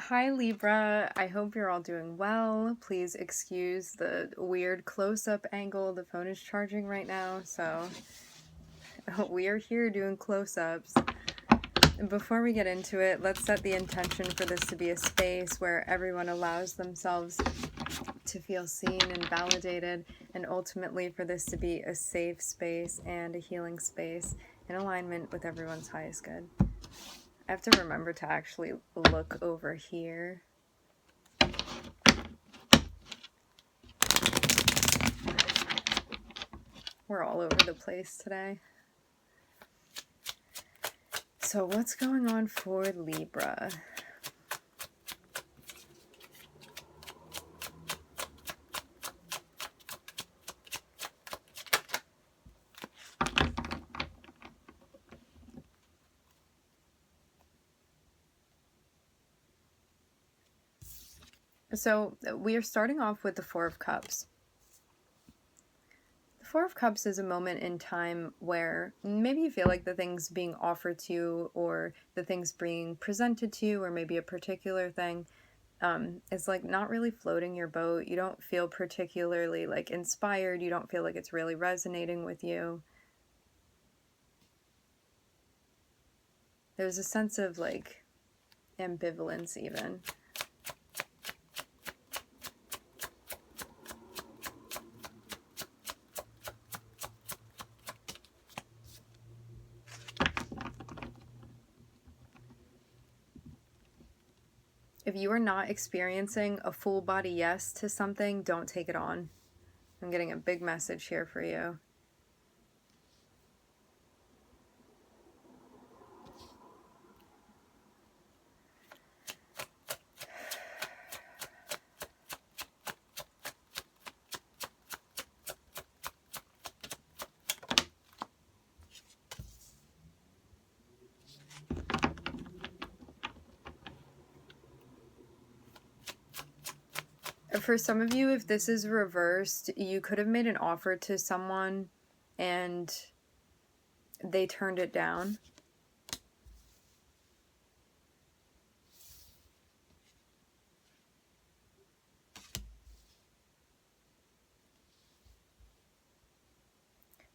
Hi Libra, I hope you're all doing well. Please excuse the weird close-up angle. The phone is charging right now, so we are here doing close-ups. Before we get into it, let's set the intention for this to be a space where everyone allows themselves to feel seen and validated, and ultimately for this to be a safe space and a healing space in alignment with everyone's highest good. I have to remember to actually look over here. We're all over the place today. So what's going on for Libra? So we are starting off with the Four of Cups. The Four of Cups is a moment in time where maybe you feel like the things being offered to you, or the things being presented to you, or maybe a particular thing is like not really floating your boat. You don't feel particularly like inspired. You don't feel like it's really resonating with you. There's a sense of like ambivalence even. If you are not experiencing a full body yes to something, don't take it on. I'm getting a big message here for you. For some of you, if this is reversed, you could have made an offer to someone and they turned it down.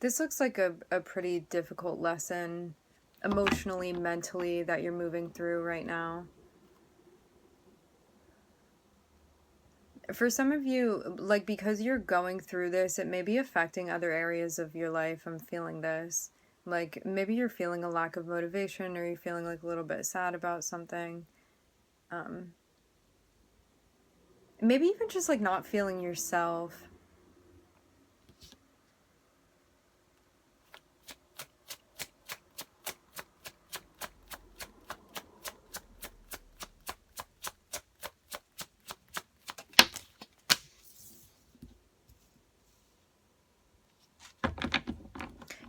This looks like a pretty difficult lesson emotionally, mentally, that you're moving through right now. For some of you, like, because you're going through this, it may be affecting other areas of your life. I'm feeling this. Like, maybe you're feeling a lack of motivation, or you're feeling like a little bit sad about something. Maybe even just like not feeling yourself.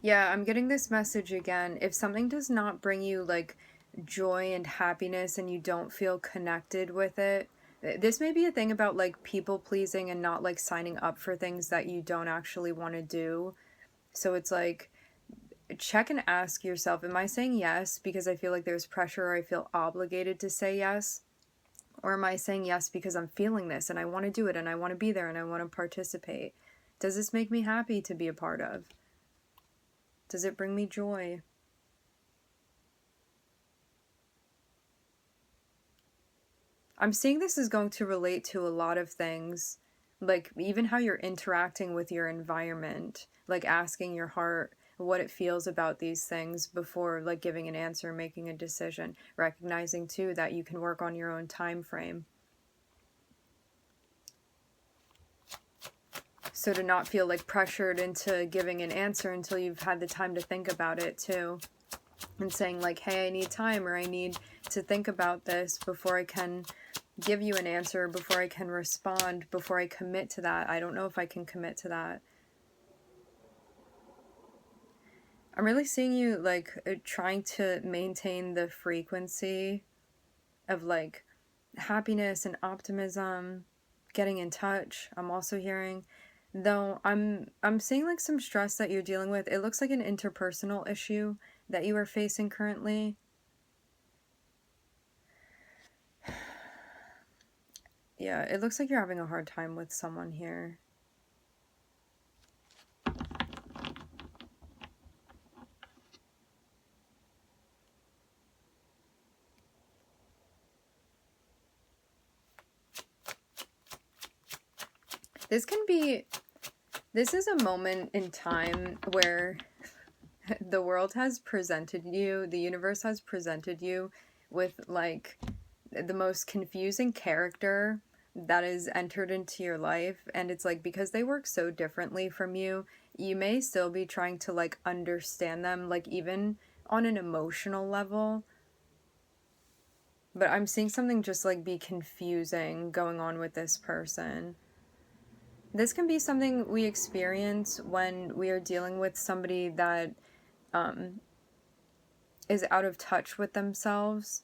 Yeah, I'm getting this message again. If something does not bring you like joy and happiness and you don't feel connected with it, this may be a thing about like people pleasing and not like signing up for things that you don't actually want to do. So it's like, check and ask yourself, am I saying yes because I feel like there's pressure, or I feel obligated to say yes? Or am I saying yes because I'm feeling this and I want to do it and I want to be there and I want to participate? Does this make me happy to be a part of? Does it bring me joy? I'm seeing this is going to relate to a lot of things, like even how you're interacting with your environment, like asking your heart what it feels about these things before like giving an answer, making a decision, recognizing too that you can work on your own time frame. So to not feel like pressured into giving an answer until you've had the time to think about it too. And saying like, hey, I need time, or I need to think about this before I can give you an answer, before I can respond, before I commit to that. I don't know if I can commit to that. I'm really seeing you like trying to maintain the frequency of like happiness and optimism, getting in touch. I'm also hearing, though I'm seeing like some stress that you're dealing with. It looks like an interpersonal issue that you are facing currently. Yeah, it looks like you're having a hard time with someone here. This is a moment in time where the world has presented you, the universe has presented you with like the most confusing character that is entered into your life. And it's like, because they work so differently from you, you may still be trying to like understand them, like even on an emotional level. But I'm seeing something just like be confusing going on with this person. This can be something we experience when we are dealing with somebody that is out of touch with themselves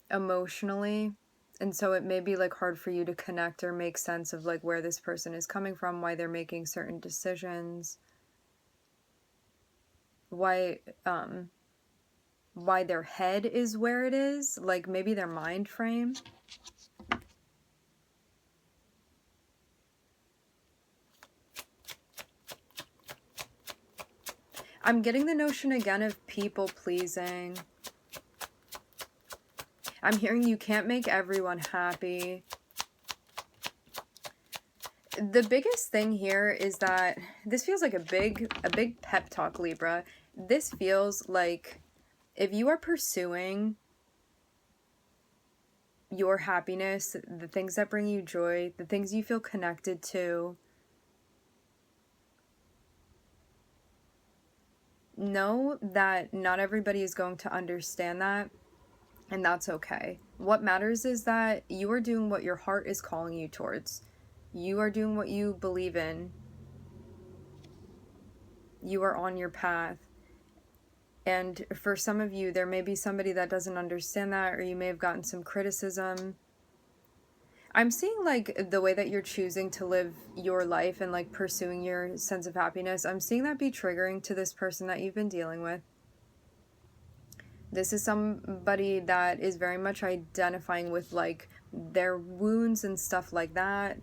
emotionally. And so it may be like hard for you to connect or make sense of like where this person is coming from, why they're making certain decisions, why their head is where it is, like maybe their mind frame. I'm getting the notion again of people pleasing. I'm hearing you can't make everyone happy. The biggest thing here is that this feels like a big pep talk, Libra. This feels like if you are pursuing your happiness, the things that bring you joy, the things you feel connected to, know that not everybody is going to understand that, and that's okay. What matters is that you are doing what your heart is calling you towards. You are doing what you believe in. You are on your path. And for some of you, there may be somebody that doesn't understand that, or you may have gotten some criticism. I'm seeing like the way that you're choosing to live your life and like pursuing your sense of happiness. I'm seeing that be triggering to this person that you've been dealing with. This is somebody that is very much identifying with like their wounds and stuff like that.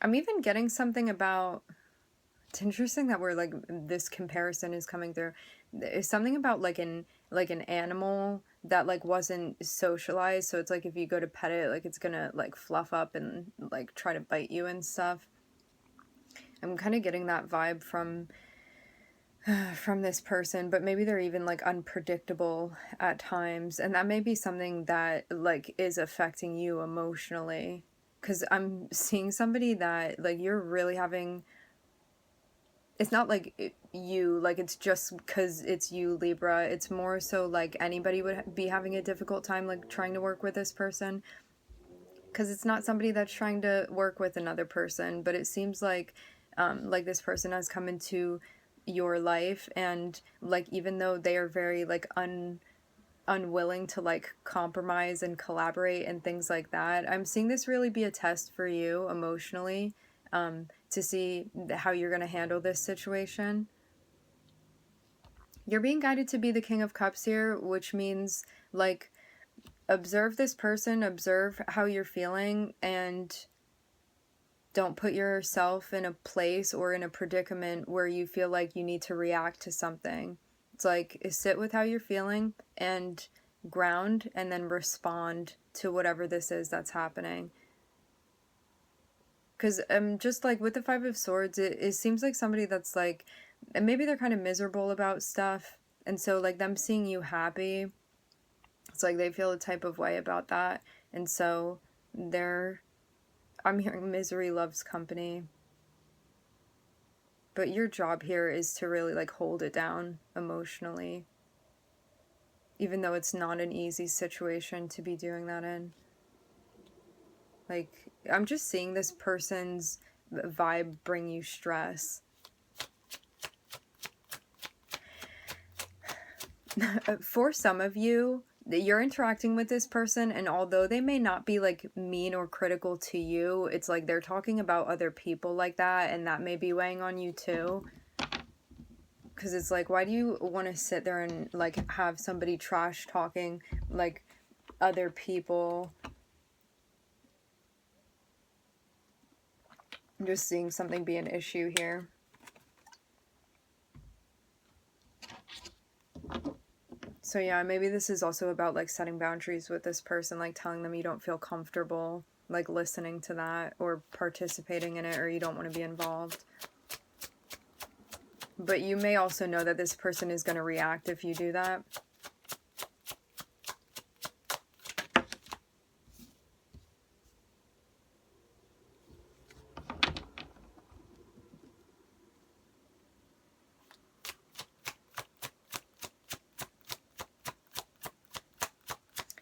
I'm even getting something about, it's interesting that we're like, this comparison is coming through. It's something about like an animal that like wasn't socialized, so it's like if you go to pet it, like it's gonna like fluff up and like try to bite you and stuff. I'm kind of getting that vibe from this person, but maybe they're even like unpredictable at times, and that may be something that like is affecting you emotionally, because I'm seeing somebody that like you're really having, it's not like you, like it's just because it's you, Libra. It's more so like anybody would be having a difficult time like trying to work with this person, because it's not somebody that's trying to work with another person, but it seems like this person has come into your life, and like even though they are very like unwilling to like compromise and collaborate and things like that, I'm seeing this really be a test for you emotionally, to see how you're going to handle this situation. You're being guided to be the King of Cups here, which means like observe this person, observe how you're feeling, and don't put yourself in a place or in a predicament where you feel like you need to react to something. It's like sit with how you're feeling and ground, and then respond to whatever this is that's happening. Because just like with the Five of Swords, it seems like somebody that's like, and maybe they're kind of miserable about stuff, and so like them seeing you happy, it's like they feel a type of way about that, and so I'm hearing misery loves company. But your job here is to really like hold it down emotionally, even though it's not an easy situation to be doing that in. Like, I'm just seeing this person's vibe bring you stress. For some of you, you're interacting with this person, and although they may not be like mean or critical to you, it's like they're talking about other people like that, and that may be weighing on you too. Because it's like, why do you want to sit there and like have somebody trash talking like other people? I'm just seeing something be an issue here. So yeah, maybe this is also about like setting boundaries with this person, like telling them you don't feel comfortable like listening to that or participating in it, or you don't want to be involved. But you may also know that this person is going to react if you do that.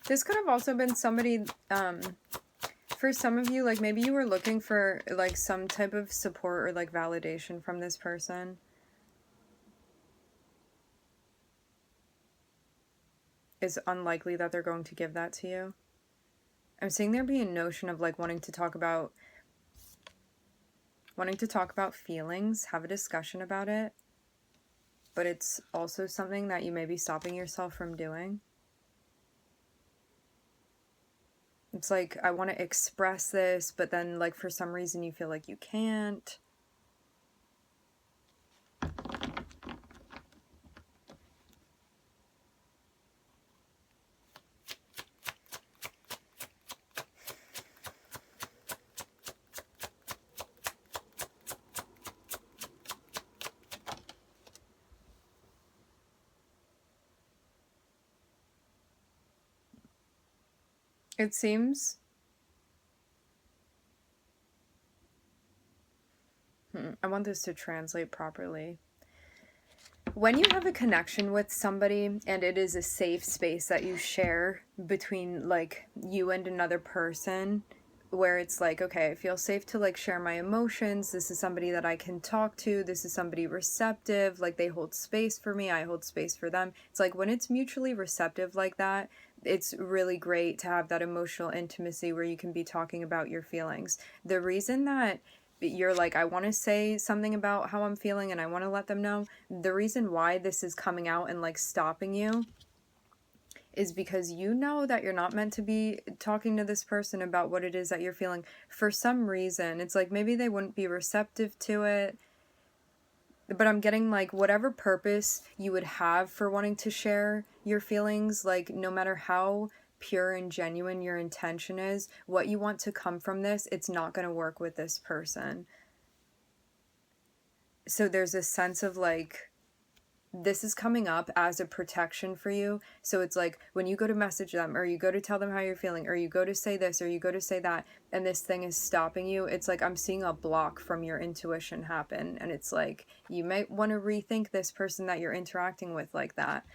This could have also been somebody, for some of you, like maybe you were looking for like some type of support or like validation from this person. It's unlikely that they're going to give that to you. I'm seeing there be a notion of like wanting to talk about feelings, have a discussion about it. But it's also something that you may be stopping yourself from doing. It's like, I want to express this, but then like for some reason you feel like you can't. It seems... I want this to translate properly. When you have a connection with somebody and it is a safe space that you share between like you and another person, where it's like, okay, I feel safe to like share my emotions. This is somebody that I can talk to. This is somebody receptive. Like they hold space for me. I hold space for them. It's like when it's mutually receptive like that, it's really great to have that emotional intimacy where you can be talking about your feelings. The reason that you're like, I want to say something about how I'm feeling and I want to let them know, the reason why this is coming out and like stopping you is because you know that you're not meant to be talking to this person about what it is that you're feeling. For some reason, it's like maybe they wouldn't be receptive to it, but I'm getting like whatever purpose you would have for wanting to share your feelings, like no matter how pure and genuine your intention is, what you want to come from this, it's not going to work with this person. So there's a sense of like, this is coming up as a protection for you. So it's like when you go to message them or you go to tell them how you're feeling or you go to say this or you go to say that and this thing is stopping you, it's like I'm seeing a block from your intuition happen. And it's like you might want to rethink this person that you're interacting with like that.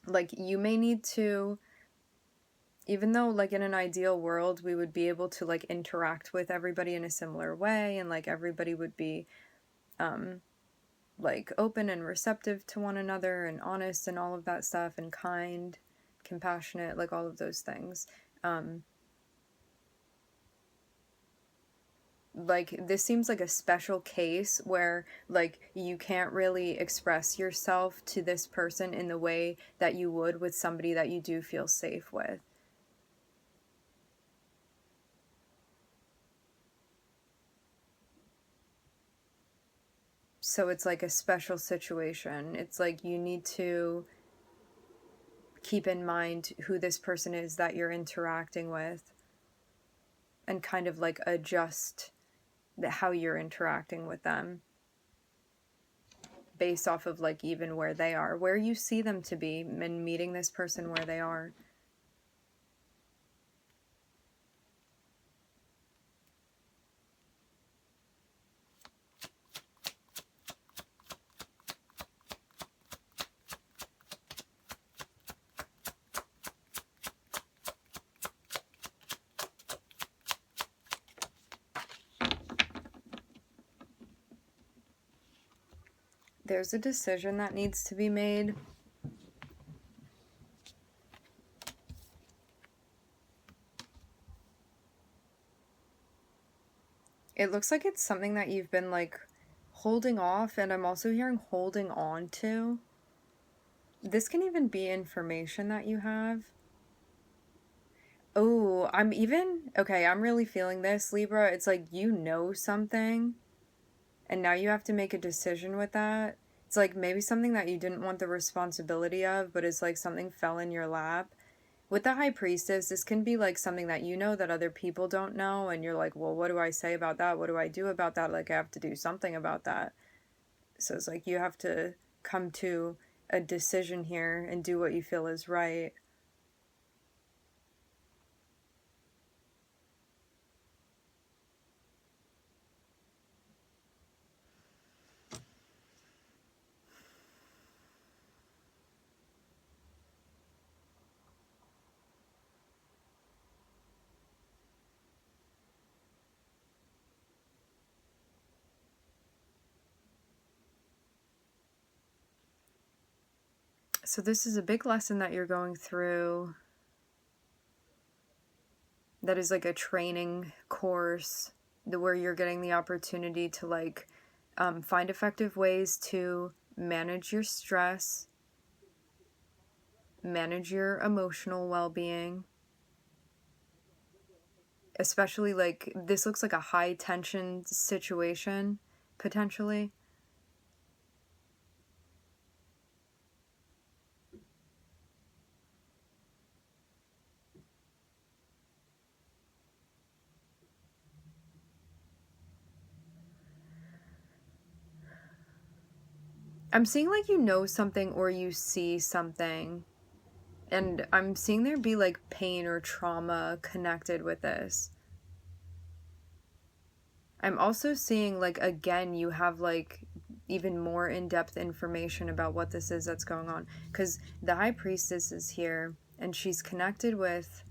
Like you may need to, even though like in an ideal world we would be able to like interact with everybody in a similar way and like everybody would be like open and receptive to one another and honest and all of that stuff and kind, compassionate, like all of those things. Like this seems like a special case where like you can't really express yourself to this person in the way that you would with somebody that you do feel safe with. So it's like a special situation. It's like you need to keep in mind who this person is that you're interacting with and kind of like adjust how you're interacting with them based off of like even where they are, where you see them to be, and meeting this person where they are. There's a decision that needs to be made. It looks like it's something that you've been like holding off, and I'm also hearing holding on to. This can even be information that you have. Oh, okay, I'm really feeling this, Libra. It's like you know something, and now you have to make a decision with that. It's like maybe something that you didn't want the responsibility of, but it's like something fell in your lap. With the High Priestess, this can be like something that you know that other people don't know, and you're like, well, what do I say about that? What do I do about that? Like, I have to do something about that. So it's like you have to come to a decision here and do what you feel is right. So this is a big lesson that you're going through that is like a training course where you're getting the opportunity to like find effective ways to manage your stress, manage your emotional well-being, especially like this looks like a high tension situation potentially. I'm seeing like you know something or you see something, and I'm seeing there be like pain or trauma connected with this. I'm also seeing like again you have like even more in-depth information about what this is that's going on, because the High Priestess is here and she's connected with,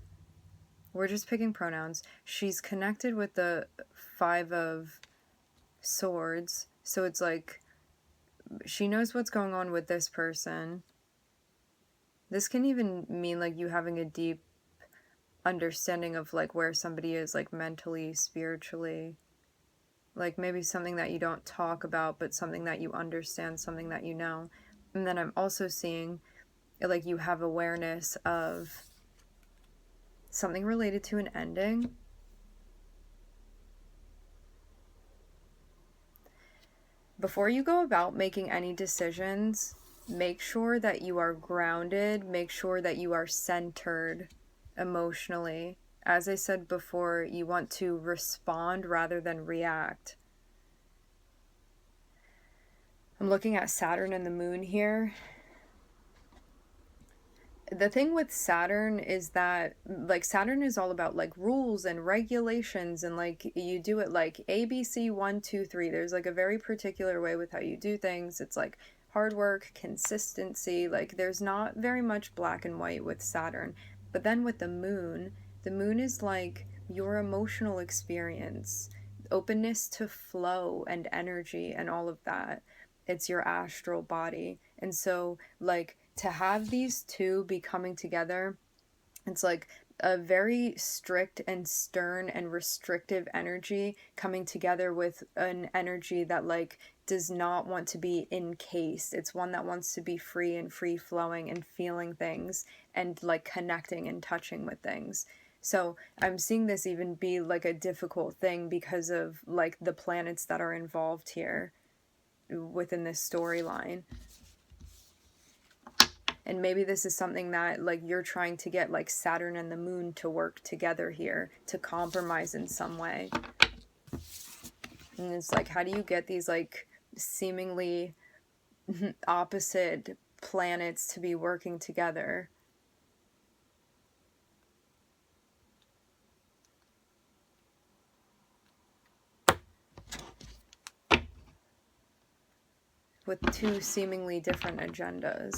we're just picking pronouns, she's connected with the Five of Swords. So it's like she knows what's going on with this person. This can even mean like you having a deep understanding of like where somebody is like mentally, spiritually. Like maybe something that you don't talk about, but something that you understand, something that you know. And then I'm also seeing like you have awareness of something related to an ending. Before you go about making any decisions, make sure that you are grounded, make sure that you are centered emotionally. As I said before, you want to respond rather than react. I'm looking at Saturn and the moon here. The thing with Saturn is that like Saturn is all about like rules and regulations, and like you do it like ABC 1 2 3. There's like a very particular way with how you do things. It's like hard work, consistency. Like there's not very much black and white with Saturn. But then with the moon is like your emotional experience, openness to flow and energy and all of that. It's your astral body. And so like to have these two be coming together, it's like a very strict and stern and restrictive energy coming together with an energy that like does not want to be encased. It's one that wants to be free and free flowing and feeling things and like connecting and touching with things. So I'm seeing this even be like a difficult thing because of like the planets that are involved here within this storyline. And maybe this is something that like you're trying to get like Saturn and the moon to work together here, to compromise in some way. And it's like, how do you get these like seemingly opposite planets to be working together? With two seemingly different agendas.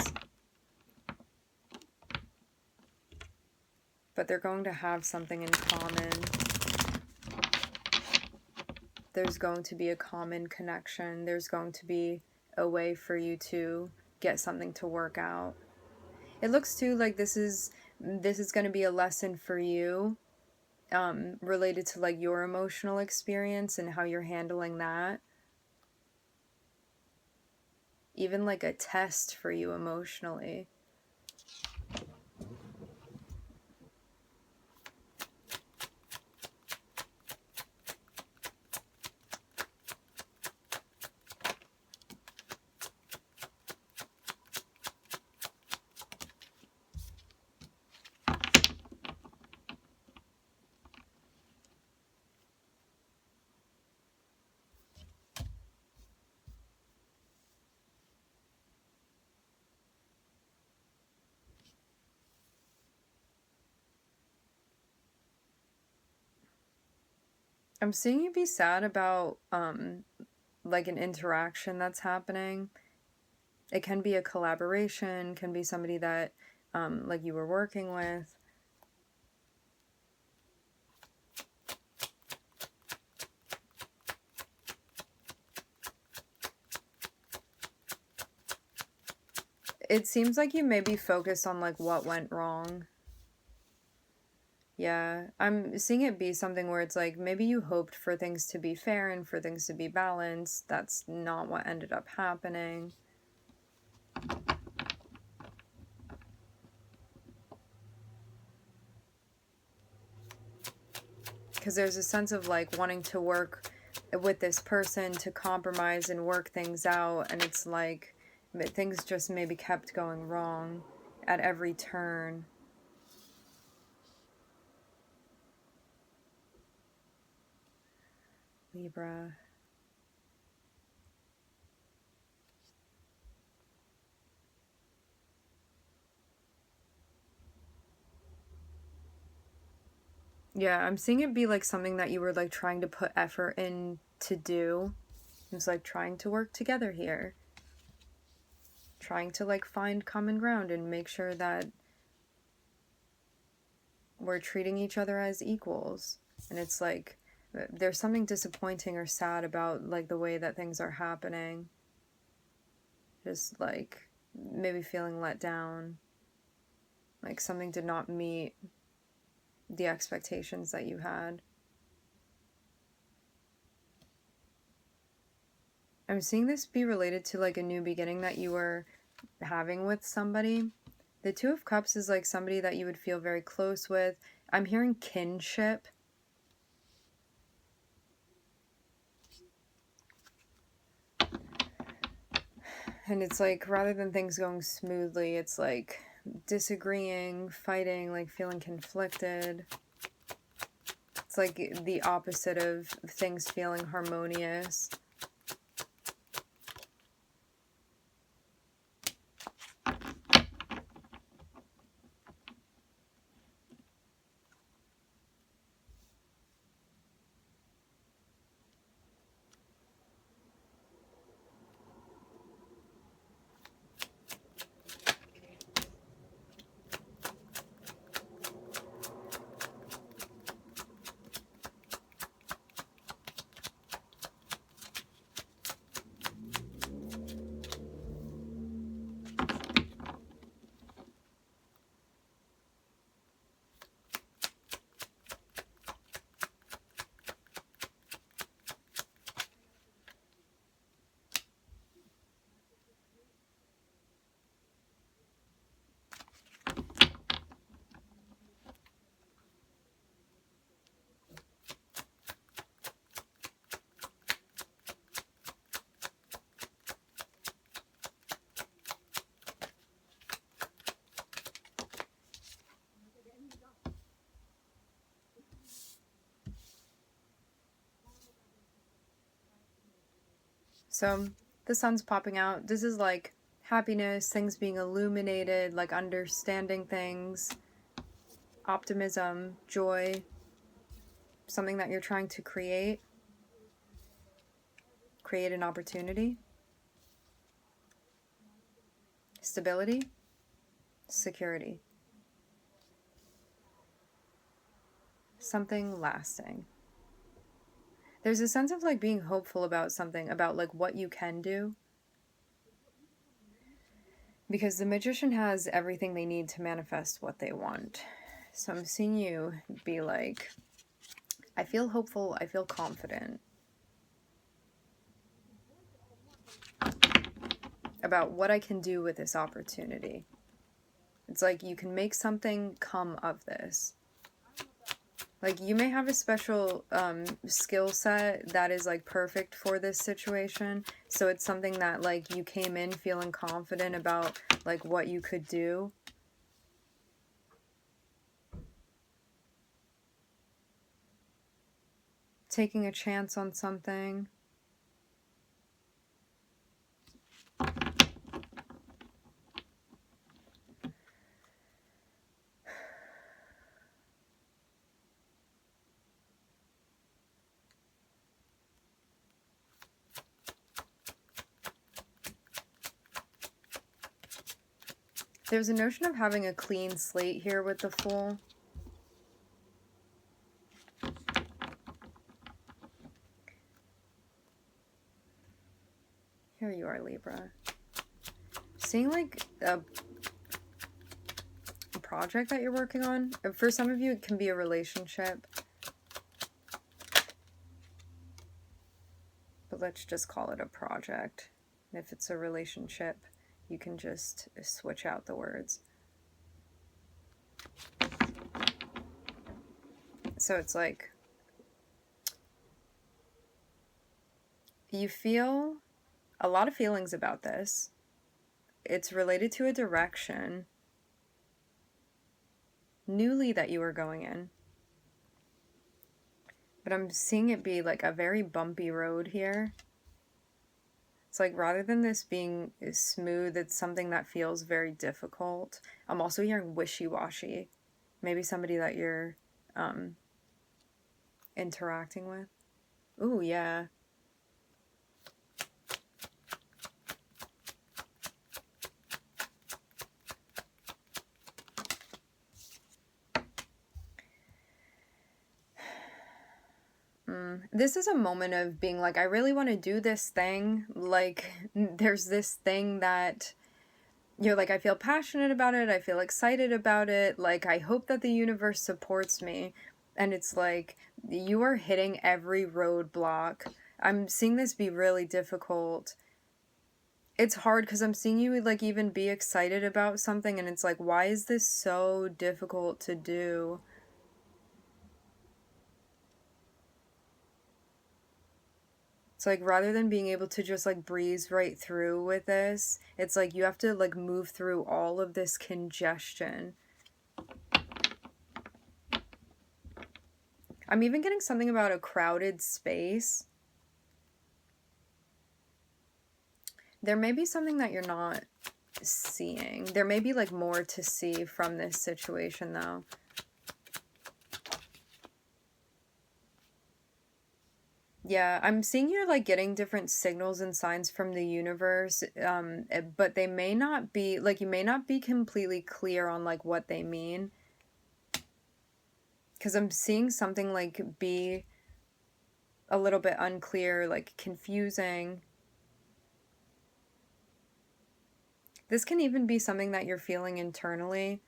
But they're going to have something in common. There's going to be a common connection. There's going to be a way for you to get something to work out. It looks too like this is going to be a lesson for you related to like your emotional experience and how you're handling that. Even like a test for you emotionally. I'm seeing you be sad about like an interaction that's happening. It can be a collaboration, can be somebody that like you were working with. It seems like you may be focused on like what went wrong. Yeah, I'm seeing it be something where it's like maybe you hoped for things to be fair and for things to be balanced. That's not what ended up happening. Because there's a sense of like wanting to work with this person to compromise and work things out, and it's like things just maybe kept going wrong at every turn. Libra. Yeah, I'm seeing it be like something that you were like trying to put effort in to do. It's like trying to work together here. Trying to like find common ground and make sure that we're treating each other as equals. And it's like there's something disappointing or sad about like the way that things are happening. Just like maybe feeling let down. Like something did not meet the expectations that you had. I'm seeing this be related to like a new beginning that you were having with somebody. The Two of Cups is like somebody that you would feel very close with. I'm hearing kinship. And it's like rather than things going smoothly, it's like disagreeing, fighting, like feeling conflicted. It's like the opposite of things feeling harmonious. So the sun's popping out. This is like happiness, things being illuminated, like understanding things, optimism, joy, something that you're trying to create an opportunity, stability, security, something lasting. There's a sense of like being hopeful about something, about like what you can do. Because the magician has everything they need to manifest what they want. So I'm seeing you be like I feel hopeful. I feel confident about what I can do with this opportunity. It's like you can make something come of this. Like, you may have a special skill set that is, like, perfect for this situation. So it's something that, like, you came in feeling confident about, like, what you could do. Taking a chance on something. There's a notion of having a clean slate here with the Fool. Here you are, Libra. Seeing like a project that you're working on. For some of you, it can be a relationship. But let's just call it a project. And if it's a relationship, you can just switch out the words. So it's like you feel a lot of feelings about this. It's related to a direction newly that you are going in. But I'm seeing it be like a very bumpy road here. It's like rather than this being smooth, it's something that feels very difficult. I'm also hearing wishy-washy. Maybe somebody that you're interacting with. Ooh, yeah. This is a moment of being like, I really want to do this thing. Like, there's this thing that you're like, I feel passionate about it. I feel excited about it. Like, I hope that the universe supports me. And it's like, you are hitting every roadblock. I'm seeing this be really difficult. It's hard because I'm seeing you, like, even be excited about something. And it's like, why is this so difficult to do? It's like rather than being able to just like breeze right through with this, it's like you have to like move through all of this congestion. I'm even getting something about a crowded space. There may be something that you're not seeing. There may be like more to see from this situation though. Yeah, I'm seeing you're like getting different signals and signs from the universe, but they may not be, like, you may not be completely clear on like what they mean. Because I'm seeing something like be a little bit unclear, like confusing. This can even be something that you're feeling internally.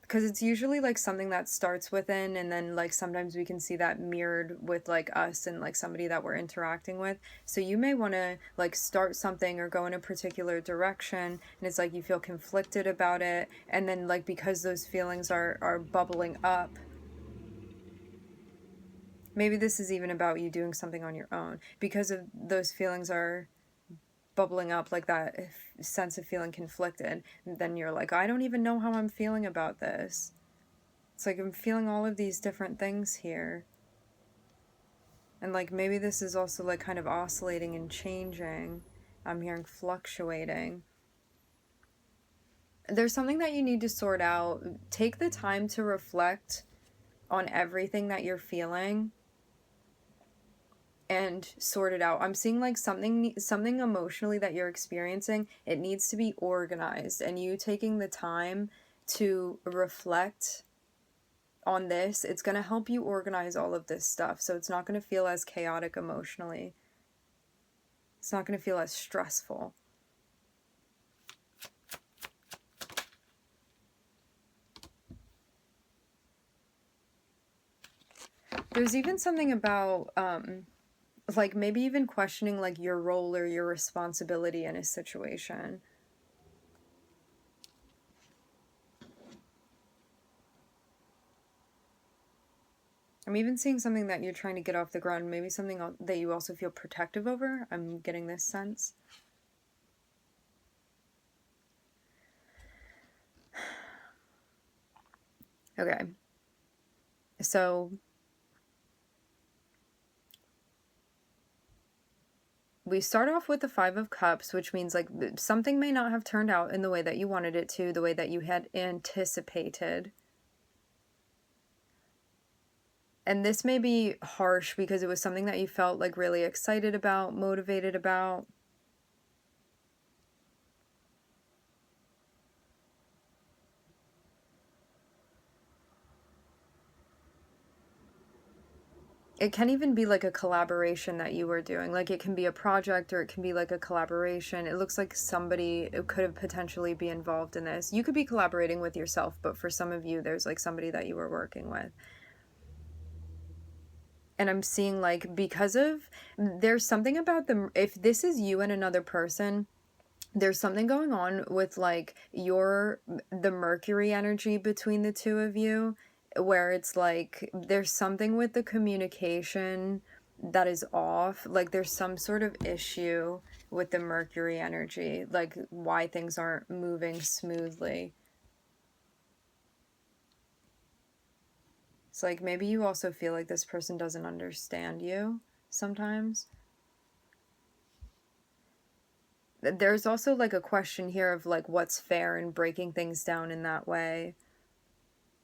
Because it's usually like something that starts within, and then like sometimes we can see that mirrored with like us and like somebody that we're interacting with. So you may want to like start something or go in a particular direction, and it's like you feel conflicted about it, and then like because those feelings are bubbling up, maybe this is even about you doing something on your own because of those feelings are bubbling up, like that sense of feeling conflicted, and then you're like, I don't even know how I'm feeling about this. It's like I'm feeling all of these different things here. And like maybe this is also like kind of oscillating and changing. I'm hearing fluctuating. There's something that you need to sort out. Take the time to reflect on everything that you're feeling and sort it out. I'm seeing like something emotionally that you're experiencing, it needs to be organized, and you taking the time to reflect on this, it's going to help you organize all of this stuff, so it's not going to feel as chaotic emotionally. It's not going to feel as stressful. There's even something about, like, maybe even questioning, like, your role or your responsibility in a situation. I'm even seeing something that you're trying to get off the ground, maybe something that you also feel protective over. I'm getting this sense. Okay. So we start off with the Five of Cups, which means like something may not have turned out in the way that you wanted it to, the way that you had anticipated. And this may be harsh because it was something that you felt like really excited about, motivated about. It can even be like a collaboration that you were doing. Like it can be a project or it can be like a collaboration. It looks like somebody could have potentially be involved in this. You could be collaborating with yourself, but for some of you, there's like somebody that you were working with. And I'm seeing like because of, there's something about them, if this is you and another person, there's something going on with like the Mercury energy between the two of you, where it's like there's something with the communication that is off. Like there's some sort of issue with the Mercury energy, like why things aren't moving smoothly. It's like maybe you also feel like this person doesn't understand you sometimes. There's also like a question here of like what's fair and breaking things down in that way.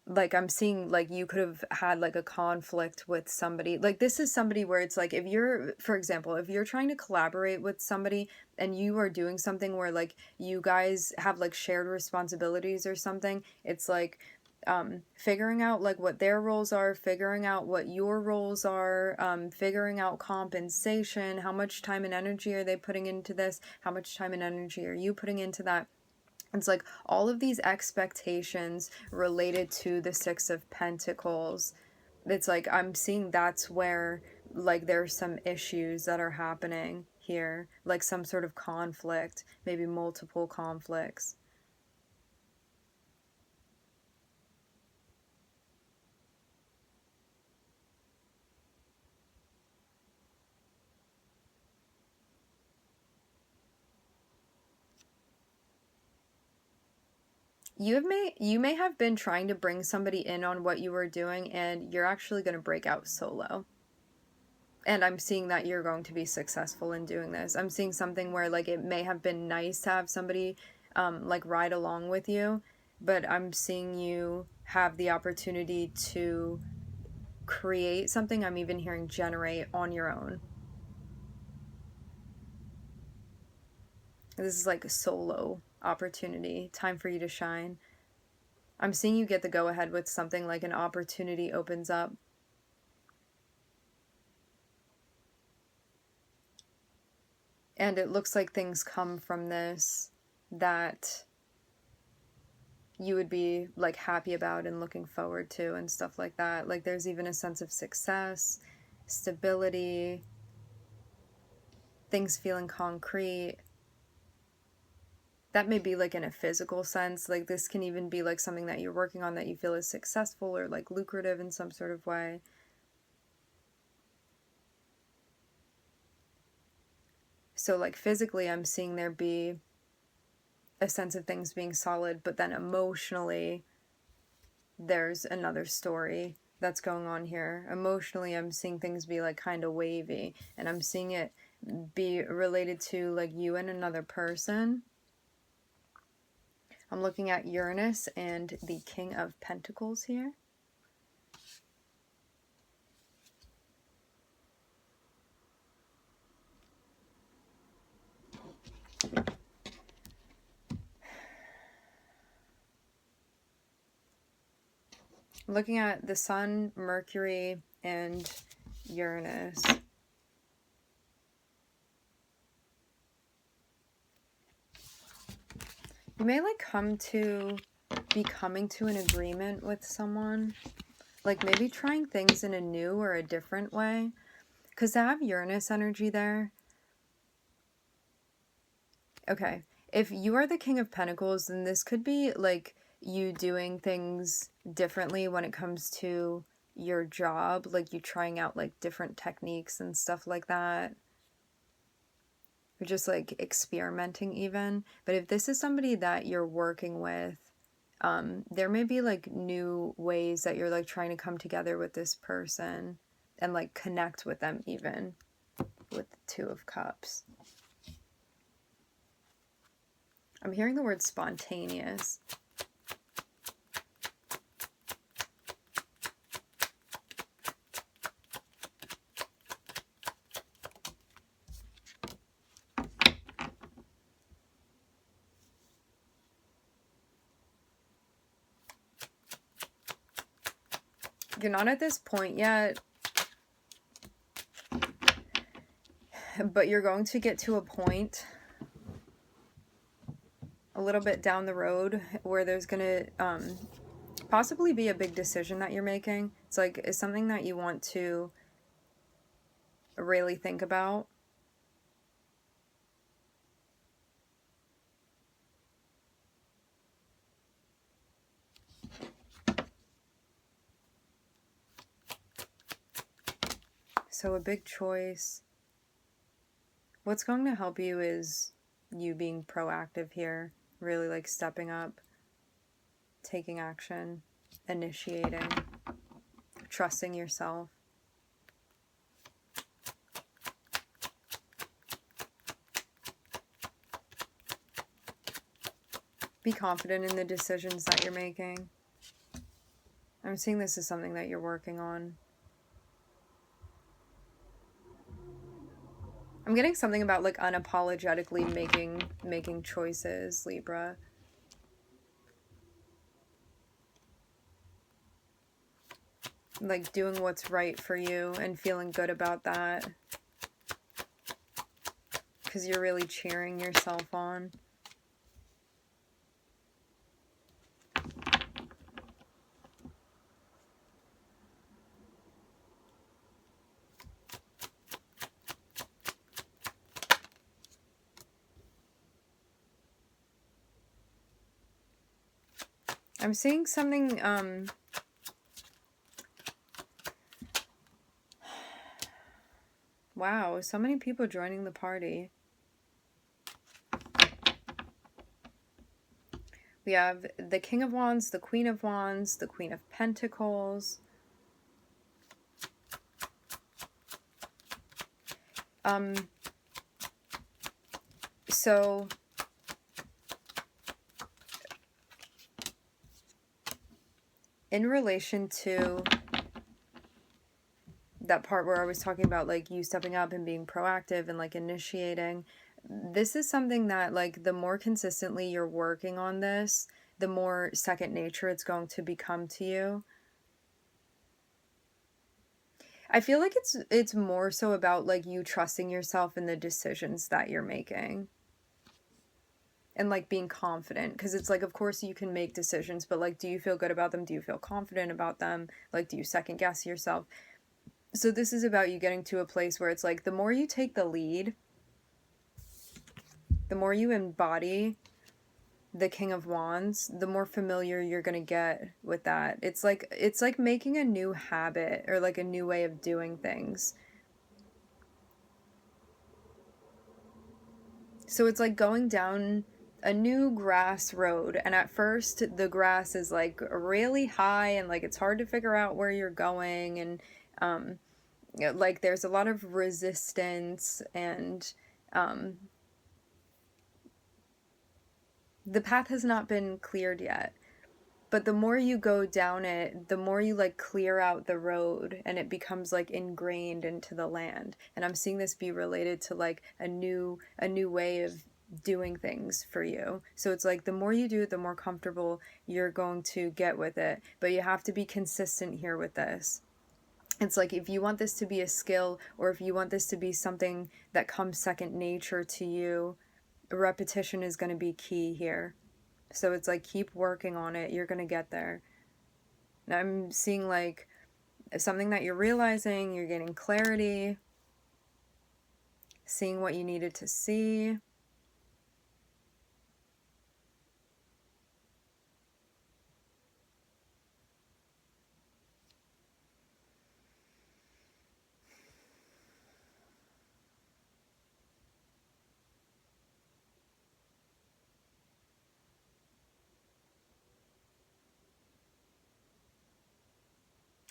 Like I'm seeing like you could have had like a conflict with somebody. Like this is somebody where it's like if you're, for example, if you're trying to collaborate with somebody and you are doing something where like you guys have like shared responsibilities or something, it's like figuring out like what their roles are, figuring out what your roles are, figuring out compensation, how much time and energy are they putting into this, how much time and energy are you putting into that. It's like all of these expectations related to the Six of Pentacles. It's like I'm seeing that's where like there's some issues that are happening here, like some sort of conflict, maybe multiple conflicts. You may have been trying to bring somebody in on what you were doing and you're actually going to break out solo. And I'm seeing that you're going to be successful in doing this. I'm seeing something where like it may have been nice to have somebody like ride along with you, but I'm seeing you have the opportunity to create something. I'm even hearing generate on your own. This is like a solo opportunity, time for you to shine. I'm seeing you get the go ahead with something, like an opportunity opens up. And it looks like things come from this that you would be like happy about and looking forward to and stuff like that. Like there's even a sense of success, stability, things feeling concrete. That may be like in a physical sense. Like this can even be like something that you're working on that you feel is successful or like lucrative in some sort of way. So like physically I'm seeing there be a sense of things being solid, but then emotionally there's another story that's going on here. Emotionally I'm seeing things be like kind of wavy, and I'm seeing it be related to like you and another person. I'm looking at Uranus and the King of Pentacles here. I'm looking at the Sun, Mercury, and Uranus. You may like be coming to an agreement with someone. Like maybe trying things in a new or a different way. Because to have Uranus energy there, okay, if you are the King of Pentacles, then this could be like you doing things differently when it comes to your job, like you trying out like different techniques and stuff like that, or just like experimenting even. But if this is somebody that you're working with, there may be like new ways that you're like trying to come together with this person and like connect with them even with the Two of Cups. I'm hearing the word spontaneous. You're not at this point yet, but you're going to get to a point a little bit down the road where there's going to possibly be a big decision that you're making. It's like it's something that you want to really think about. So a big choice. What's going to help you is you being proactive here, really like stepping up, taking action, initiating, trusting yourself. Be confident in the decisions that you're making. I'm seeing this as something that you're working on. I'm getting something about like unapologetically making choices, Libra. Like doing what's right for you and feeling good about that. Because you're really cheering yourself on. I'm seeing something, wow, so many people joining the party. We have the King of Wands, the Queen of Wands, the Queen of Pentacles. So in relation to that part where I was talking about like you stepping up and being proactive and like initiating, this is something that like the more consistently you're working on this, the more second nature it's going to become to you. I feel like it's more so about like you trusting yourself in the decisions that you're making. And like being confident, because it's like, of course you can make decisions, but like, do you feel good about them? Do you feel confident about them? Like, do you second guess yourself? So this is about you getting to a place where it's like, the more you take the lead, the more you embody the King of Wands, the more familiar you're going to get with that. It's like making a new habit or like a new way of doing things. So it's like going down a new grass road, and at first the grass is like really high and like it's hard to figure out where you're going, and like there's a lot of resistance, and the path has not been cleared yet. But the more you go down it, the more you like clear out the road and it becomes like ingrained into the land. And I'm seeing this be related to like a new way of doing things for you. So it's like the more you do it, the more comfortable you're going to get with it. But you have to be consistent here with this. It's like if you want this to be a skill, or if you want this to be something that comes second nature to you, repetition is going to be key here. So it's like keep working on it. You're going to get there. And I'm seeing like something that you're realizing, you're getting clarity, seeing what you needed to see.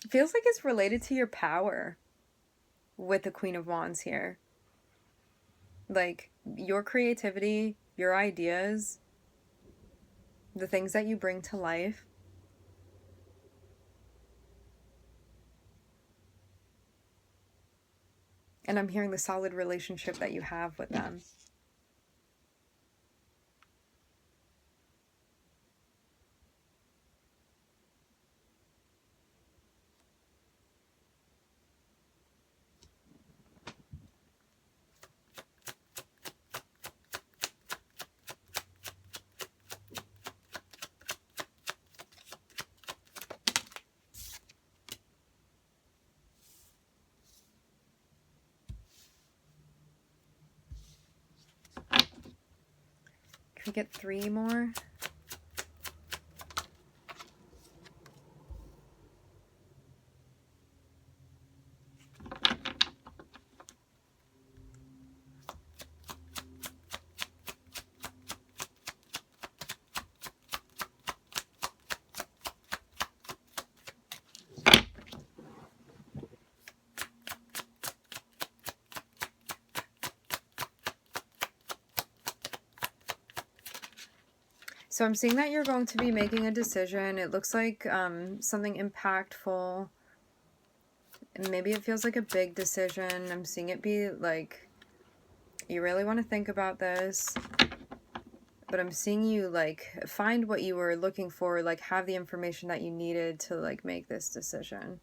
It feels like it's related to your power with the Queen of Wands here. Like your creativity, your ideas, the things that you bring to life. And I'm hearing the solid relationship that you have with them. Can we get 3 more? So I'm seeing that you're going to be making a decision. It looks like something impactful. And maybe it feels like a big decision. I'm seeing it be like, you really want to think about this. But I'm seeing you like find what you were looking for, like have the information that you needed to like make this decision.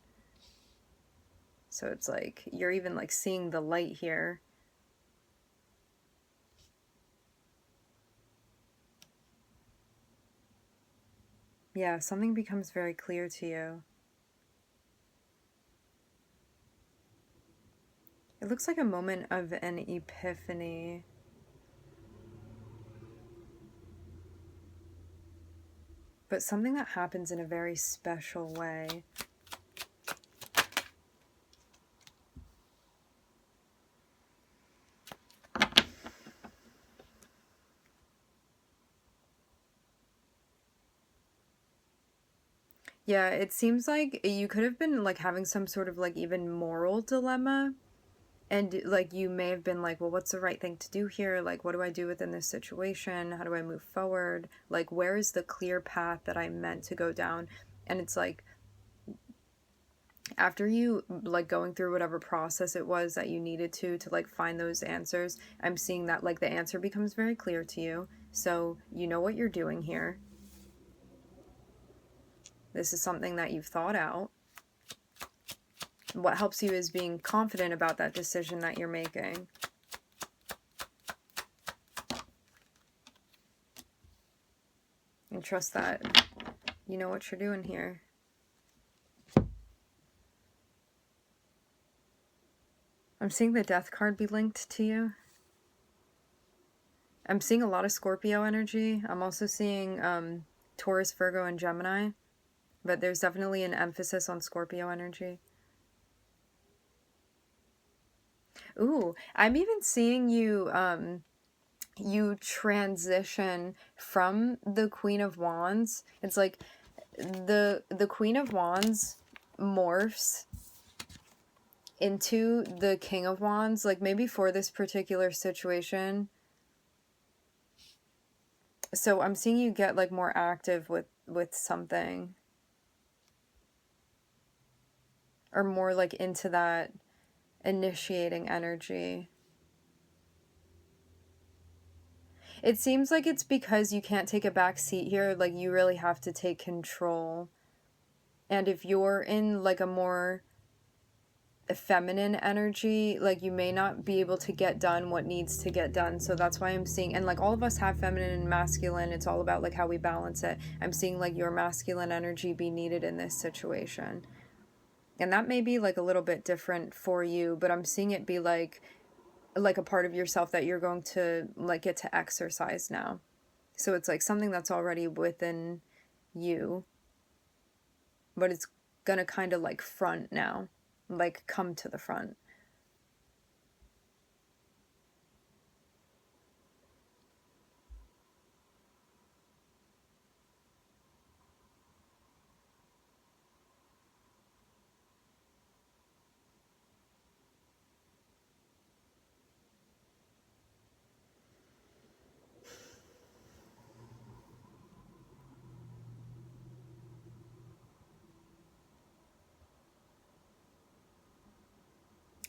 So it's like you're even like seeing the light here. Yeah, something becomes very clear to you. It looks like a moment of an epiphany. But something that happens in a very special way. Yeah, it seems like you could have been like having some sort of like even moral dilemma. And like you may have been like, well, what's the right thing to do here? Like, what do I do within this situation? How do I move forward? Like, where is the clear path that I meant to go down? And it's like, after you like going through whatever process it was that you needed to like find those answers, I'm seeing that like the answer becomes very clear to you. So you know what you're doing here. This is something that you've thought out. What helps you is being confident about that decision that you're making. And trust that you know what you're doing here. I'm seeing the Death card be linked to you. I'm seeing a lot of Scorpio energy. I'm also seeing Taurus, Virgo, and Gemini. But there's definitely an emphasis on Scorpio energy. Ooh, I'm even seeing you you transition from the Queen of Wands. It's like the Queen of Wands morphs into the King of Wands, like maybe for this particular situation. So I'm seeing you get like more active with something, or more like into that initiating energy. It seems like it's because you can't take a back seat here, like you really have to take control. And if you're in like a more feminine energy, like you may not be able to get done what needs to get done. So that's why I'm seeing, and like all of us have feminine and masculine, it's all about like how we balance it. I'm seeing like your masculine energy be needed in this situation. And that may be like a little bit different for you, but I'm seeing it be like a part of yourself that you're going to like get to exercise now. So it's like something that's already within you, but it's gonna kind of like front now, like come to the front.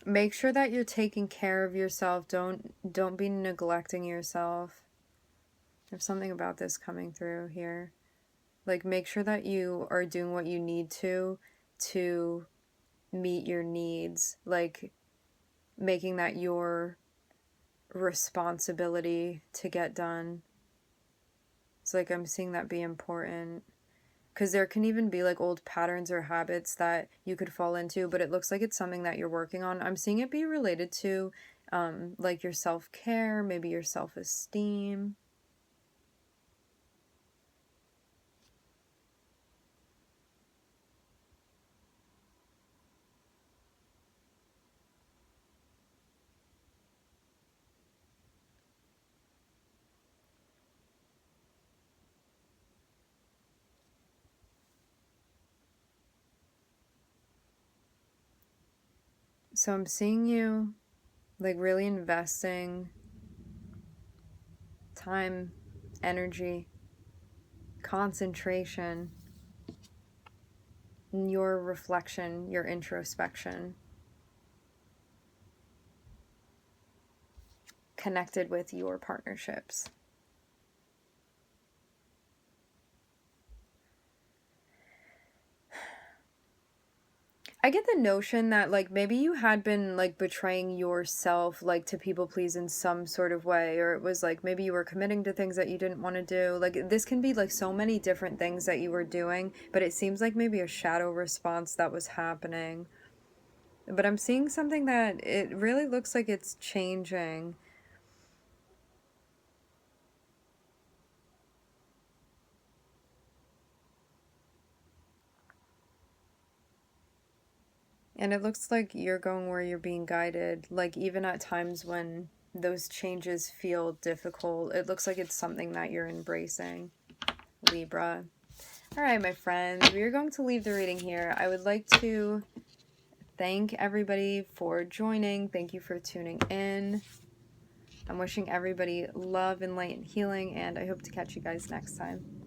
Make sure that you're taking care of yourself. Don't be neglecting yourself. There's something about this coming through here. Like, make sure that you are doing what you need to meet your needs. Like, making that your responsibility to get done. It's like I'm seeing that be important. Because there can even be like old patterns or habits that you could fall into, but it looks like it's something that you're working on. I'm seeing it be related to like your self-care, maybe your self-esteem. So I'm seeing you like really investing time, energy, concentration in your reflection, your introspection, connected with your partnerships. I get the notion that like maybe you had been like betraying yourself like to people please in some sort of way, or it was like maybe you were committing to things that you didn't want to do. Like this can be like so many different things that you were doing, but it seems like maybe a shadow response that was happening. But I'm seeing something that it really looks like it's changing. And it looks like you're going where you're being guided. Like even at times when those changes feel difficult, it looks like it's something that you're embracing, Libra. All right, my friends, we are going to leave the reading here. I would like to thank everybody for joining. Thank you for tuning in. I'm wishing everybody love and light and healing, and I hope to catch you guys next time.